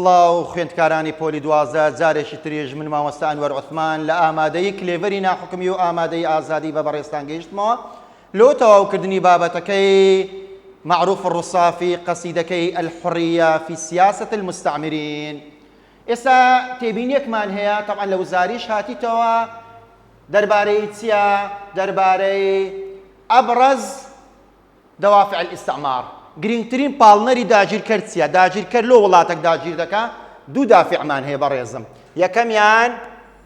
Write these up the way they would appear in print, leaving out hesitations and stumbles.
سڵاو خوێندکارانی پۆلی دوازە جارێکی تریژ من مامۆستا ئەنوەر عوثمان لە ئامادەی کلێڤەری ناحوکمی و ئامادەی ئازادی بە بەڕێستان گەیشتمەوە لۆ تەواوکردنی بابەتەکەی معروف الڕووسافی قەسیدەکەی الحڕیە فی سیاسەت المستعمرین. ئێستا تێبینیەکمان هەیە تەبعاً لە وزاریش هاتیتەوە دەربارەی چییە؟ دەربارەی ئەبرەز دوافع الاستعمار. گرنگترین پاڵنەری داگیرکەر چییە؟ داگیرکەر لۆ وڵاتێک داگیر دەکا دوو دافعمان هەیە بەڕێزم. یەکەمیان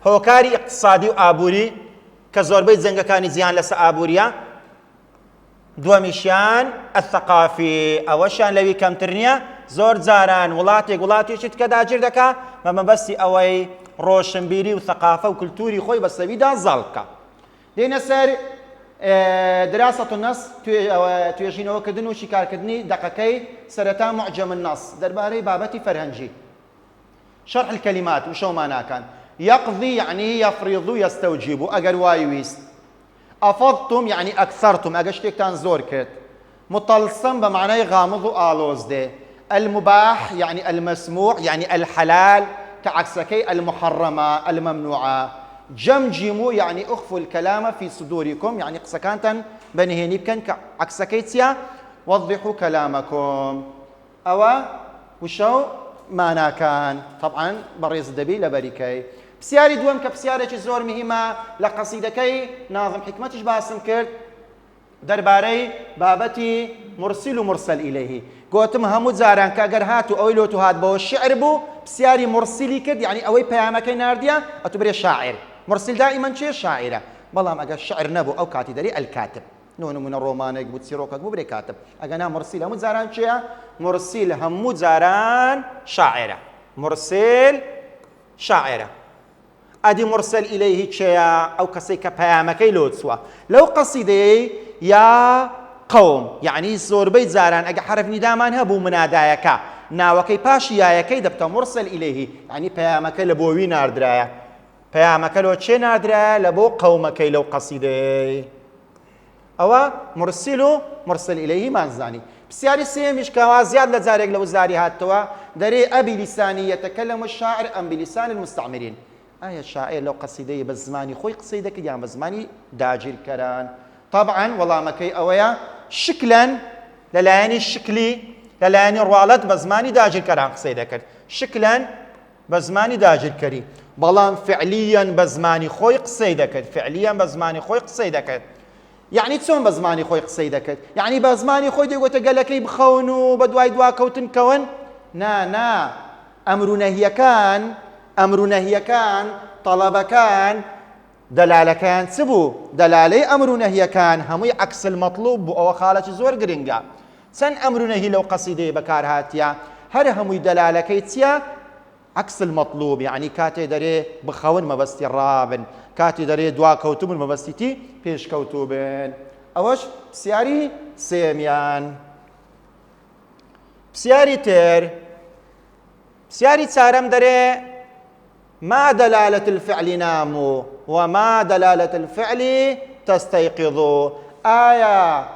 هۆکاری اقتصادی و ئابووری کە زۆربەی جەنگەکانی زیان لەسەر ئابووریە. دووەمیشیان ئەثەقافی، ئەوەشیان لەوی کەمتر نییە. زۆر جاران وڵاتێکی تکە داگیر دەکا بە مەبەستی ئەوەی ڕۆشنبیری و ثەقافە و کولتوری خۆی بە سەویدا زاڵ بکە. دێنە سەر دراسة النص توێژینەوەکردن و شیکارکردنی دەقەکەی سەرەتا معجم النص دەربارەی بابەتی فەرهەنگی. شرح الكلمات وشەوماناکان. يقضي يعني يفرض يستوجب ئەگەر وای ویست. ئەفەضتم يعني ئەکثەرتم ئەگەر شتێکتان زۆر کرد. مطلسم بمعنى غامض و ئالۆزدێ. المباح يعني المسموع يعني الحلال كعكسكي المحرمة الممنوعة. جمجموا يعني اخفوا الكلام في صدوركم يعني قسكانتا بنهيني بكن كعكسكيتيا وضحوا كلامكم أو وشو مانا كان طبعا بريز دبي لبريكي بسياري دوم كبسيارة زور مهمة لقصيدكي ناظم حكمتش باسم كرد درباري بابتي مرسل ومرسل إليه قوتم همو زاران كاقر هاتو أويلوتو هات بو الشعر بو بسياري مرسلي كرد يعني أوي بيامكي نارديا أتبري شاعر مرسل دائما شيء شاعرة بلام أجا الشعر نبو أو كاتي داري الكاتب نونو من الرومانك بوتسيروكك مو بري كاتب أجا مرسل همو زاران شيء مرسل همو زاران شاعرة مرسل شاعرة أدي مرسل إليه شيء أو كسيك بيامكي لوتسوا لو قصيدة يا قوم يعني زور بيت زاران أجا حرف ندامان هبو منادايكا ناوكي باشي يايكي دبتا مرسل إليه يعني بيامكي لبوي ناردرايا پەیامەکە لۆ چێ نادرا لە بۆ قەومەکەی لەو قەسیدەی ئەوە مرسل و مرسل ئیلەیهی مانزانی. پرسیاری سێمیش کەوا زیاد لە جارێک لە وزاری هاتەوە دەرێ ئەبی لیسانی یەتەکەلەمو الشاعر ئەم بلیسان المستعمرین. ئایا شاعر لەو قەسیدەی بە زمانی خۆی قسەی دەکرد یان بە زمانی داگیرکەران؟ طبعا وەڵامەکەی ئەوەیە شکلەن لەلایەنی شکلی لەلایەنی ڕواڵەت بە زمانی داگیرکەران قسەی دەکرد. شکلەن بە زمانی داگیرکەری بەڵام فعلیان بە زمانی خۆی قسەی دەکرد. فعلیان بە زمانی خۆی قسەی دەکرد. یعنی چۆن بە زمانی خۆی قسەی دەکرد؟ یعنی بە زمانی خۆی دەیگوتە گەلەکەی بخەون و بە دوای دواکەوتن کەون؟ نا ئەمر و نەهیەکان تەڵەبەکان دەلالەکان چ بوو؟ دەلالەی ئەمر و نەهیەکان هەمووی عەکس المەطلوب بوو. ئەوە خاڵێکی زۆر گرنگە. چەند ئەمر و نەهی لەو قەسیدەیە بەکارهاتیە هەر هەمووی دەلالەکەی چییە؟ عكس المطلوب يعني كاتي داري بخون مبستي رابن كاتي داري دوا كوتوبن مبستي بيش كوتوبن اوش بسياري سيميان بسياري تير بسياري تسارم داري ما دلالة الفعل نامو وما دلالة الفعل تستيقظوا آية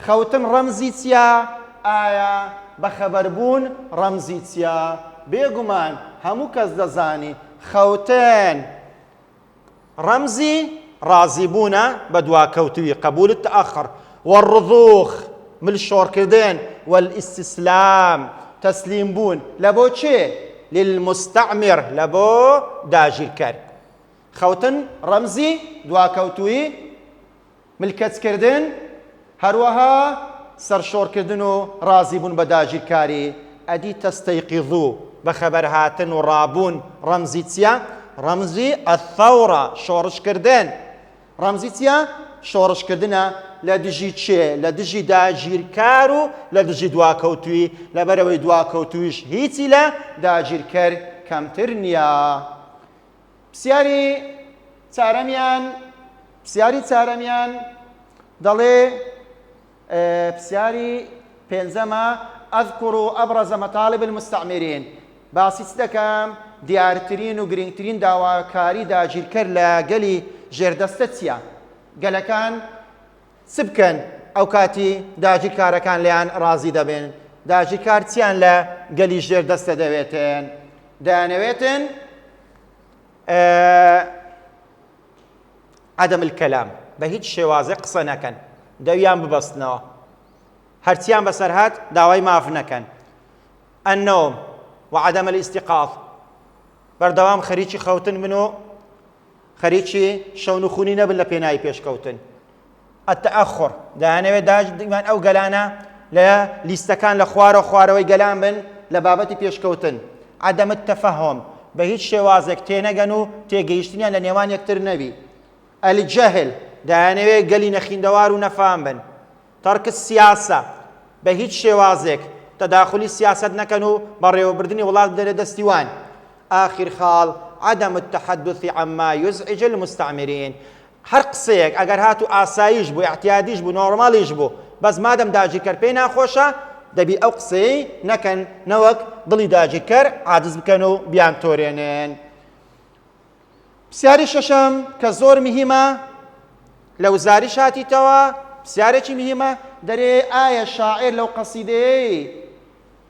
خوتن رمزي تيا آية بخبربون رمزي تيا بێگومان هەموو کەس دەزانی خەوتن ڕەمزی ڕازیبوونە بە دواکەوتوی قبول تەئەخر والرضوخ ملشۆڕکردن والاستسلام تەسلیم بوون لە بۆ چێ؟ للمستعمر لە بۆ داگیرکەر. خەوتن ڕەمزی دواکەوتوی ملکەتکردن هەروەها سەرشۆڕکردن و ڕازیبوون بە داگیرکاری. ئەدی تەستەیقیظوو بەخەبەر هاتن و ڕابوون ڕەمزی چییە؟ ڕەمزی ئەثەورە شۆڕشکردن. ڕەمزی چییە؟ شۆڕشکردنە لە دژی چێ؟ لە دژی داگیرکار و لە دژی دواکەوتوی لەبەرەوەی دواکەوتویش هیچی لە داگیرکەر کەمتر نییە. پرسیاری چارەمیان دەڵێ پرسیاری پێنجەمە أذكر أبرز مطالب المستعمرين باسی دەکەم دیارترین و گرنگترین داواکاری داگیرکەر لە گەلی ژێردەستە چییە؟ گەلەکان چ بکەن ئەو کاتی داگیرکارەکان لێیان ڕازی دەبێن؟ داژیکار چیان لە گەلی ژێر دەستە دەوێتن دەیانەوێتن عدم الكلام بە هیچ شێوازێ قسە نەکەن دەویان ببەستنەوە هەرچیان بەسەر هات داوای ماف نەکەن النوم وعدم الاستيقاظ بەردەوام خەریکی خەوتن بن و خەریکی شەون و خونی نەبن لە پێناوی پێشکەوتن التأخر دەیانەوێت داژمان ئەو گەلانە لە لیستەکان لە خوارەوەی گەلان بن لە بابەتی پێشکەوتن عدم التفهم بە هیچ شێوازێک تێنەگەن و تێگەیشتنیان لە نێوان یەکتر نەبی الجهل دەیانەوێت گەلی نەخیندەوار و نەفام بن تەرک السیاسە بە هیچ شێوازێک تەداخلی سیاست نەکەن و بەڕێوەبردننی وڵات دەرە دەستیوان آخر خاڵ عدم التحدث عما يزعج المستعمرين هەر قسەیەک ئەگەر هاتو ئاساییش بوو احتیادیش بوو نۆرماڵیش بوو بەس مادەم داژیکەر پێی ناخۆشە دەبی ئەو قسەی نەکەن نەوەک دڵی داژیکەر عاجز بکەن و بیان تۆرێنن پرسیاری شەشەم کە زۆر مهمە لە وزاری شاتیتەوە پرسیارێکی مهمە دەرێ ئایا شاعر لەو قەسیدەیەی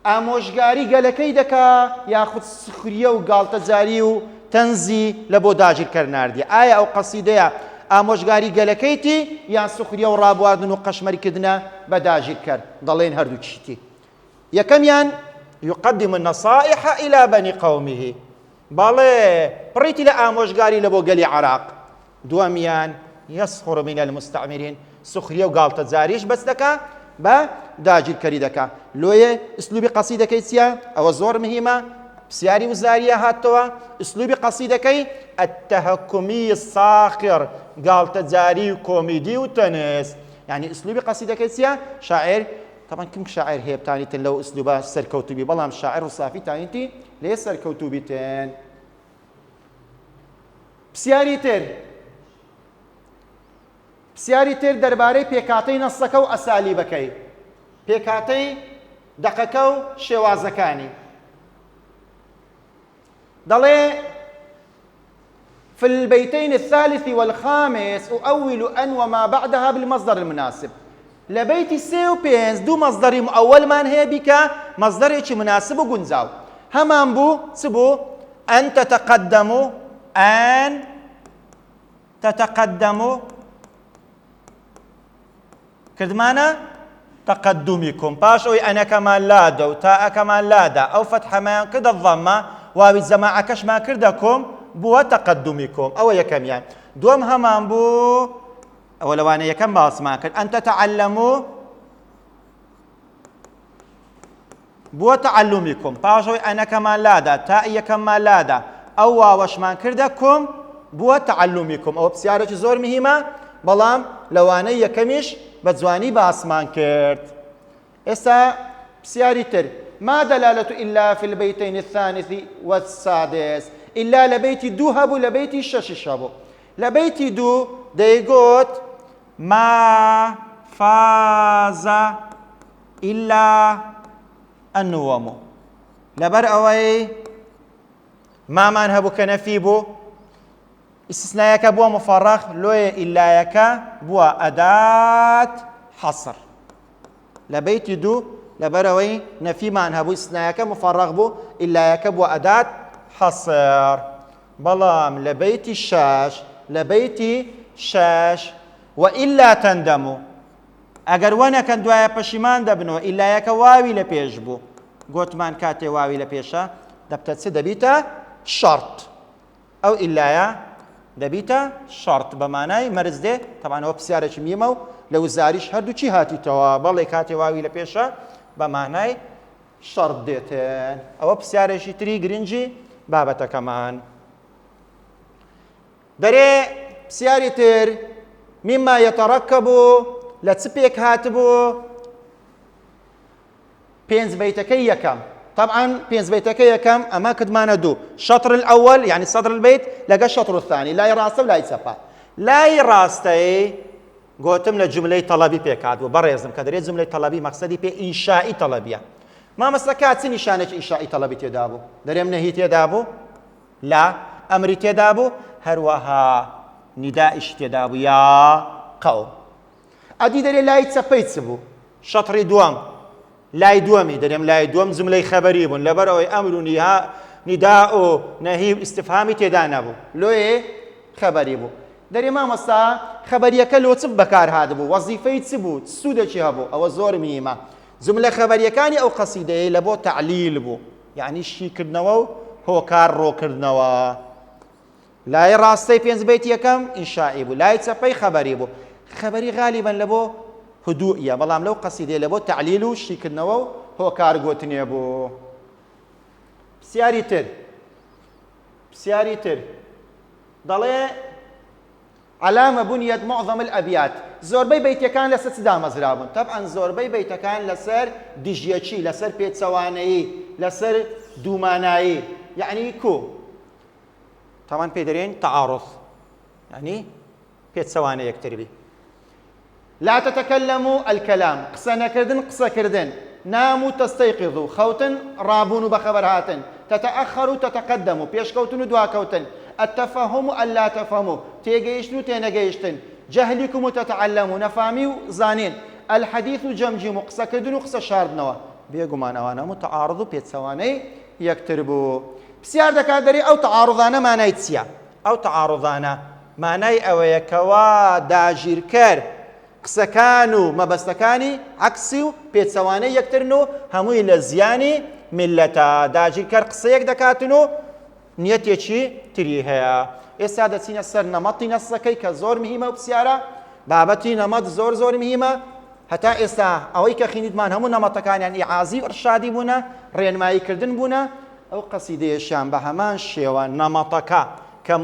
ئامۆژگاری گەلەکەی دەکا یاخود سخریە و گاڵتەجاری و تەنزی لە بۆ داگیرکەر ناردی ئایا ئەو قەسیدەیە ئامۆژگاری گەلەکەیتی یان سخریە و ڕابواردن و قەشمەریکردنە بە داگیرکەر دەڵێن هەردوو چیتی یەکەمیان يقدم النصائح إلى بني قومه بەڵێ پڕیتی لە ئامۆژگاری لە بۆ گەلی عراق دووەمیان يسخر من المستعمرين سخریە و گاڵتەجاریش بەس دەکا بە داگیرکەری دەکا لۆیە ئسلوبی قەسیدەکەی چییە ئەوە زۆر مهمە پرسیاری وزاریە هاتەوە ئسلوبی قەسیدەکەی التەهەکومی الساخر گاڵتەجاری و کۆمیدی و تەنس یعنی ئسلوبی قەسیدەکەی چییە شاعر طبعا كم شاعر هي بتانيتن لو اسلوبها سركوتوبي بلام شاعر وصافي تانيتي ليه سركوتوبيتين پرسیاری تر دەربارەی پێکاتەی نەسەکە و ئەسالیبەکەی پێکاتەی دەقەکە و شێوازەکانی دەڵێ في البيتين الثالث والخامس أؤول أن وما بعدها بالمصدر المناسب لبيتي سيو بينز دو مصدري مؤول من هي بك مصدري مناسب وجنزاو همان بو سبو أن تتقدموا كردمانا تقدمكم باش أوي أنا كمان لادا وتاء كمان لادا أو فتح ما كده الضمة واو الجماعة كش ما كردكم بو تقدمكم أو يكم يعني دوم همان بو أو أنا يكم باص ما كرد أن تتعلموا بو تعلمكم باش أوي أنا كمان لادا تاء كمان لادا أو واوش ما كردكم بو تعلمكم أو بسيارة زور مهمة بلام لوانه یەکەمیش بە جوانی باسمان کرد ئێستا پرسیاری تر ما دلالة إلا في البيتين الثالث والسادس إلا لبيتي دو هبو لبيتي شش هبو لبيتي دو دەیگوت ما فاز إلا النوم لەبەر ئەوەی مامان هەبوو کە نەفی بوو استثناءك بوا مفرغ لوي إلايك بوا أداة حصر لبيت دو لبروي نفي معنها بو استثناءك مفرغ بو إلايك بوا أداة حصر بلام لبيت الشاش لبيت شاش وإلا تندمو أجر وانا كان دوايا بشيمان دبنو إلايك واوي لبيش بو قوت مان كاتي واوي لبيشا دبتت دبيتا شرط أو إلايا دەبیتە شەرت بە مانای مەرج دێ تەبان ئەوە پرسیارێکی میمە و لە وزاریش هەردووچی هاتیتەوە بەڵێ کاتێ واوی لە پێشە بە مانای شەرت دێتن ئەوە پرسیارێکی تری گرنگی بابەتەکەمان دەرێ پرسیاری تر مما يتركب لە چ پێک هاتبوو پێنج بەیتەکەی یەکەم طبعا بينز بيتك كم أما كد ما ندو شطر الأول يعني صدر البيت لقى الشطر الثاني لا يراسته ولا يتسبع لا يراسته قوتم لجملة طلبي بيكاد وبرزم كدري جملة طلبي مقصدي بي إنشائي طلبية ما مسلكات سن نشانة إنشائي طلبي تدابو دريم نهي تدابو لا أمر تدابو هروها نداء تدابو يا قوم أدي دري لا يتسبع يتسبو شطر دوام لای دووەمی دەرێم لای دووەم جملەی خەبەری بوون لەبەرەوەی ئەمر و نیدا و نەهی ئیستیفهامی تێدا نەبوو لۆیێ خەبەری بوو دەرێ مامۆستا خەبەریەکە لۆ چ بەکار هاتبوو وەزیفەی چ بوو سوودێکی هەبوو ئەوە زۆر میمە جملە خەبەریەکانی ئەو قەسیدەیە لە بۆ تەعلیل بوو یعنی شیکردنەوە و هۆکار ڕۆکردنەوە لای ڕاستەی پێنج بەیت یەکەم ئینشائی بوو لای چەپەی خەبەری بوو خەبەری غالیبەن لە بۆ هدوئیە بەڵام لەو قەسیدەیە لە بۆ تەعلیل و شیکردنەوە و هۆکار گوتنێ بوو پرسیاری تر دەڵێ علامە بنيت معظم الأبيات زۆربەی بەیتەکان لەسەر چ دامەزرابوون طبعا زۆربەی بەیتەکان لەسەر دژیەچی لەسەر پێچەوانەیی لەسەر دوومانایی یعنی کو طبعا پێ دەرێن تعارض یعنی پێچەوانە یەکتری لا تتكلموا الكلام قسە نەکردن قسەکردن ناموا تستيقظوا خوتن رابون بخبر هاتن تتأخروا تتقدموا پێشکەوتن و دواکەوتن التفهم ألا تفهموا تيجيشتن وتينجيشتن جهلكم وتتعلموا نفامي وزانين الحديث جمجم قصة كدن وقصة شاردنوا بيقومان أوانا متعارض بيتسواني يكتربوا بسيار دكادري أو تعارضانا ما نايتسيا أو تعارضانا ما ناي أو يكوا داجير كر قصة كانوا ما بستكاني عكسيو بيتسواني يكترنو هموي لزياني ملتا داجير كر قصة يكدكاتنو نیەتێکی تری هەیە ئێستا دەچینە سەر نەمەتی نەسەکەی کە زۆر مهمە و پرسیارە بابەتی نەمەت زۆر مهمە هەتا ئێستا ئەوەی کە خینیتمان هەموو نەمەتەکانیان ئیعازی و ئەرشادی بوونە ڕێنماییکردن بوونە ئەو قەسیدەیەشیان بە هەمان شێوە نەمەتەکە کە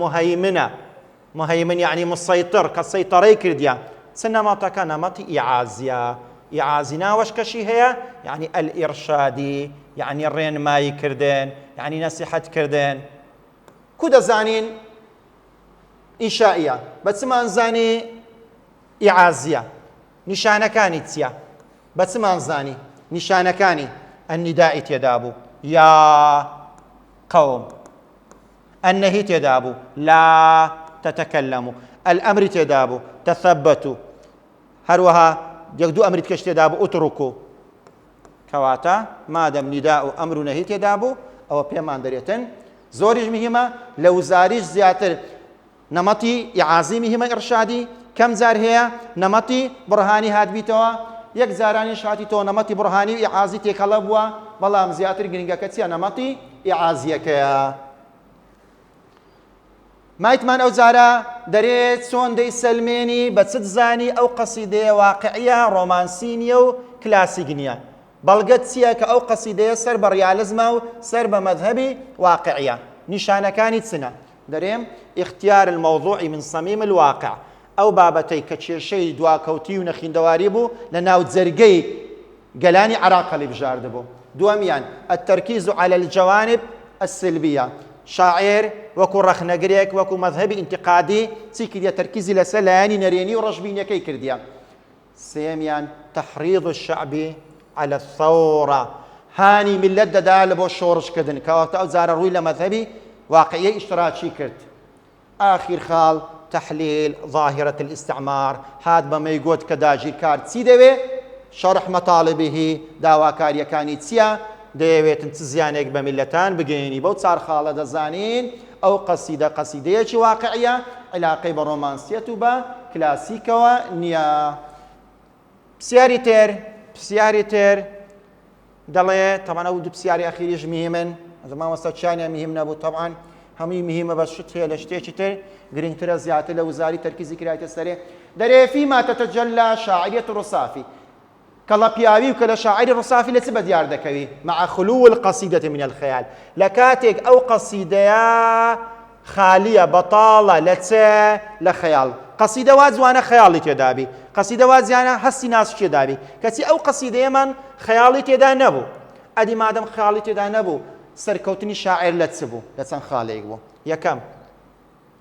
مهەیمن یعنی مسەیتر کە سەیتەڕەی کردیان چ نەمەتەکە نەمەتی ئیعازیە ئیعازی ناوەشکەشی هەیە یعنی ئەلئیرشادی یعنی ڕێنماییکردن یعنی نەسیحەتکردن کو دەزانین ئینشائیە بە چمان زانی ئیعازیە نیشانەکانی چییە بە چمان زانی نیشانەکانی ئەنیدائی تێدا بوو یا قەوم ئەنەهی تێدا بوو لا تتەکەلەموا ئەلئەمری تێدا بوو تەثەبەتوا هەروەها یەک دوو ئەمری تکەش تێدا بوو ئوتڕوکوا کەواتە مادەم نیدا و ئەمر و نەهی تێدا بوو ئەوە پێمان دەرێتن زۆریش مهمە لە وزاریش زیاتر نەمەتی ئیعازی مهمە ئیرشادی کەم جار هەیە نەمەتی بڕهانی هاتبیتەوە یەک جارانیش هاتیتەوە نەمەتی بڕهانی و ئیعازی تێکەڵە بووە بەڵام زیاتر گرنگەکە چیە نەمەتی ئیعازیەکەیە مایتمان ئەو جارە دەرێت چۆن دەیسەلمێنی بە چ زانی ئەو قەسیدەیە واقعیە ڕۆمانسی نییە و کلاسیک نییە بەڵگەت چییە کە ئەو قەسیدەیە سەر بە ڕیالزمە و سەر بە مەذهبی واقعیە نیشانەکانی چنە دەرێم اختیار الموضوع من صمیم الواقع ئەو بابەتەی کە کێشەی دواکەوتی و نەخیندەواری بوو لە ناو جەرگەی گەلانی عێراق هەڵبژاردبوو دووەمیان التەرکیز على الجوانب السلبية شاعر وەکو ڕەخنەگرێک وەکو مەذهبی انتقادی چی کردیە تەرکیزی لەسەر لایانی نەرێنی و ڕەشبینیەکەی کردیە سێمیان تەحریض الشعب على الثورة هاني ملت دەدا لە بۆ شۆڕشکردن کەواتە ئەو جارە ڕووی لە مەذهبی واقعیە ئیشتراکی کرد آخر خاڵ تحلیل ظاهرة الاستعمار هات بەمەی گوت کە داگیرکار چی دەوێ شەرح مەطالبیهی داواکاریەکانی چییە دەیەوێتن چ زیانێک بە میلەتان بگەێنی بەو چار خاڵە دەزانین ئەو قەسیدەیەکی واقعیە علاقەی بە ڕۆمانسیەت و بە کلاسیکەوە نییە پرسیاری تر دەڵێ تەمان ئەو دوو پرسیاری ئەخیریش مهمن مامۆستا چیانیان مهم نەبوو طبعا هەمووی مهمە بە شت هەیە لە شتێکی تر گرنگترە زیاتر لە وزاری تەرکیزی کرایتە سەرێ دەرێ فيما تتجلى شاعرية الرصافي كلا بياوي وكلا شاعر الرصافي لتس بديار دكوي مع خلو القصيدة من الخيال لكاتك أو قصيدة خالية بطالة لتس لخيال قصيدة وازوانا خيالي تدابي قصيدة وازيانا حسي ناس تدابي كتي أو قصيدة من خيالي تدا نبو أدي مادام خيالي تدا نبو سركوتني شاعر لتسبو لتسن خاليك بو يا كم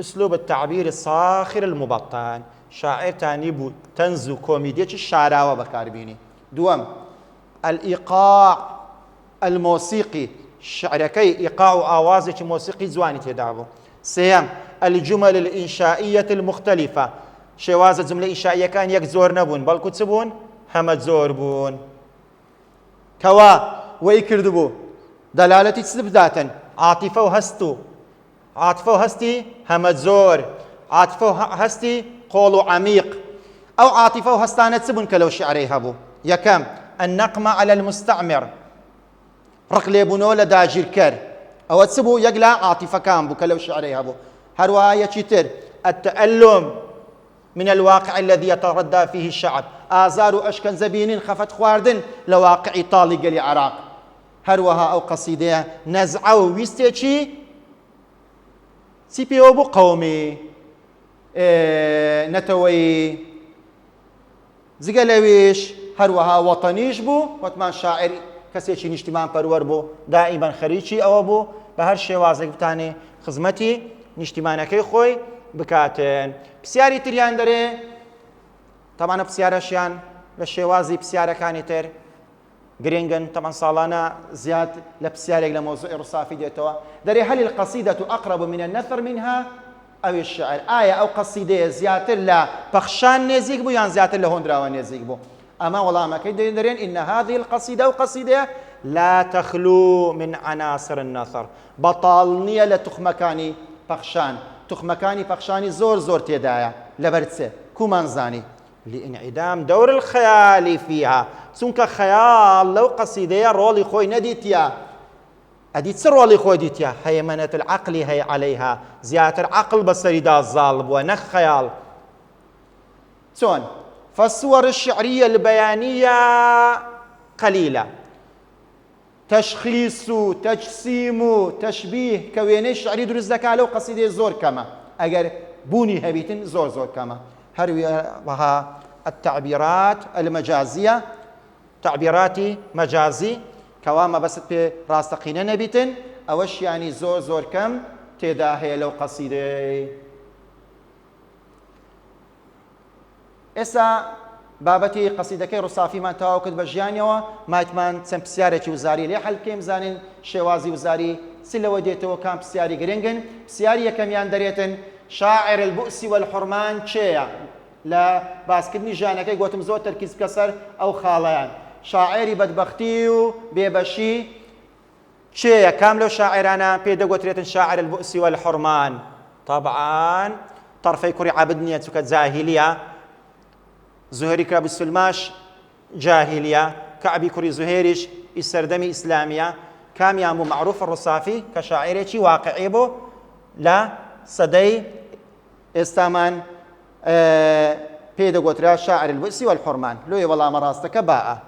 أسلوب التعبير الصاخر المبطن شاعر تاني بو تنزو كوميديا الشعراوة بكاربيني دوام الإيقاع الموسيقي شعركي إيقاع آوازك موسيقي زواني تدابو سيام الجمل الإنشائية المختلفة شواز الجملة الإنشائية كان يك زور نبون بل كتبون هم زور بون کەوا وەی کردبوو دەلالەتی چ بداتن عاتیفە و هەست و عاتفە و هەستی هەمە زۆر عاتفە و هەستی قۆڵ و عەمیق ئەو عاتفە و هەستانە چ بوون کە لەو شیعرەی هەبوو یەکەم النەقمە عەلە المستەعمر ڕق لێبوونەوە لە داگیرکەر ئەوە چ بوو یەک لە عاتیفەکان بوو کە لەو شیعرەی هەبوو هەروەها یەکی تر التألم من الواقع الذي يتردى فيه الشعب ئازار و ئەشکەنجە بینین خەفەت خواردن لە واقعی تاڵی گەلی عێراق هەروەها ئەو قەسیدەیە نەزعە و ویستێکی چی پێوە بوو قەومی نەتەوەی جگە لەوێش هەروەها وەتەنیش بوو وەتمان شاعر کەسێکی نیشتیمان پەروەەر بوو دائیمەن خەریکی ئەوە بوو بە هەر شێوازێک بتانێ خزمەتی نیشتیمانەکەی خۆی بکاتن پرسیاری تریان دەرێ تەمانە پرسیارەشیان لە شێوازی پرسیارەکانی تر گرنگن تەمان ساڵانە زیاد لە پرسیارێک لە مۆزوعی ڕووسافی دێتەوە دەرێ هەل القەسیدە ئەقرب من النەثر منها ئەو الشعر ئایا ئەو قەسیدەیە زیاتر لە پەخشان نێزیک بوو یان زیاتر لە هۆندراوە نێزیک بوو ئەمە وەڵامەکەی دەرێن إن هذه القصيدة أو قصيدة لا تخلو من عناصر النثر بەتاڵ نییە لە توخمەکانی پەخشان توخمەکانی پەخشانی زۆر زۆر تێدایە لەبەر چێ کومانزانی لإنعدام دور الخيال فيها چونکە خەیاڵ لەو قەسیدەیە ڕۆڵی خۆی نەدیتیە ئەدی چ ڕۆڵی خۆی دیتیە هەیمنەة العقل هەیە عەلەیها زیاتر عەقڵ بەسەریدا زاڵ بووە نەک خەیاڵ چۆن فالصور الشعرية البيانية قليلة تشخيص تجسيم تشبيه كويني شعري دروز دكا لو قصيدة زور كما أجر بوني هبيتن زور زور كما هروها التعبيرات المجازية تعبيرات مجازي كواما بس براستقين نبيتن أوش يعني زور زور كم تداهي لو قصيدة ئێستا بابەتی قەسیدەکەی ڕووسافیمان تەواو کرد بە ژیانیەوە مایتمان چەند پرسیارێکی وزاری لێ هەڵکەین بزانین شێوازی وزاری چ لەوە دێتەوە کام پرسیاری گرنگن پرسیاری یەکەمیان دەرێتن شاعر البؤس والحرمان چێیە لە باسکردنی ژیانەکەی گوتم زۆر تەرکیز بکە سەر ئەو خاڵەیان شاعری بەدبەختی و بێبەشی چێیە کام لەو شاعرانە پێدەگوترێتن شاعر البؤس والحرمان طبعا طرفەی کوڕی عابد نییە چونکە جاهیلیە زهيري كراب السلماش جاهلية كعبي كوري زهيريش السردمي إسلامية كام يامو معروف الرصافي كشاعري واقعي بو لا صدي استامان بيدا قوترا شاعر البؤس والحرمان لوي والله مراستك باء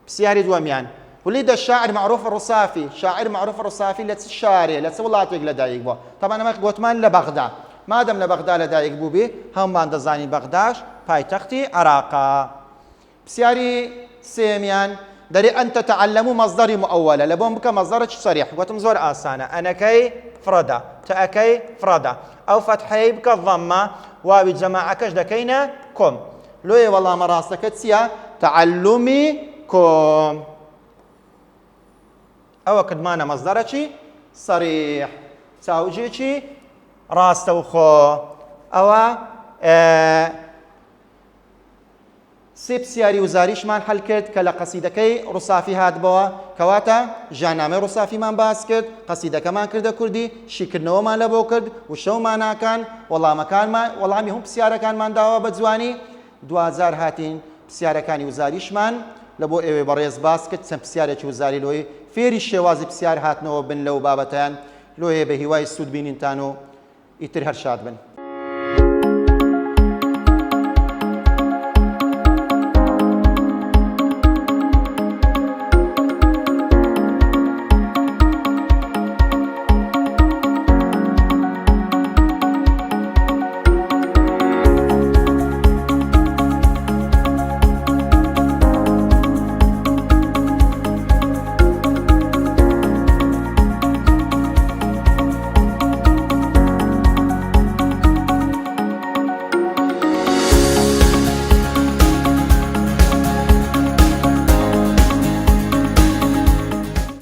بسياري دواميان وليد الشاعر معروف الرصافي شاعر معروف الرصافي لتشاري لتسولاتك لدايق بو طبعا ما قوتمان لبغداد مادەم لە بەغدا لەدایک بوو بێ هەمومان دەزانین بەغداش پایتەختی عێراقا پرسیاری سێمیان دەرێ ئەن تەتەعەلەموا مەصدەری مؤەوەلە لە بۆم بکە مەصدەرێکی سەریح گوتم زۆر ئاسانە ئەنەکەی فرەدە تەئەکەی فرەدە ئەو فەتحەی بکە ضەممە واوی جەماعەکەش دەکەینە کۆم لۆیە وەڵامە ڕاستەکە چییە تەعەلومی کۆم ئەوە کردمانە مەصدەرێکی سەریح چاوجێکی ڕاستە و خۆ ئەوە سێ پرسیاری وزاریشمان هەڵ کرد کە لە قەسیدەکەی ڕووسافی هاتبەوە کەواتە ژیاننامەی ڕووسافیمان باس کرد قەسیدەکەمان کردە کوردی شیکردنەوەمان لە بۆ کرد و شەوماناکان وەڵامەکانمان وەڵامی هەموو پرسیارەکانمان داوە بە جوانی 2000 هاتین پرسیارەکانی وزاریشمان لە بۆ ئێوەی بەڕێز باس کرد چەند پرسیارێکی وزاری لۆی فێری شێوازی پرسیار هاتنەوە بن لەو بابەتیان لۆیە بە هیوای سوود بینینتان و ئیتر هەر شاد بن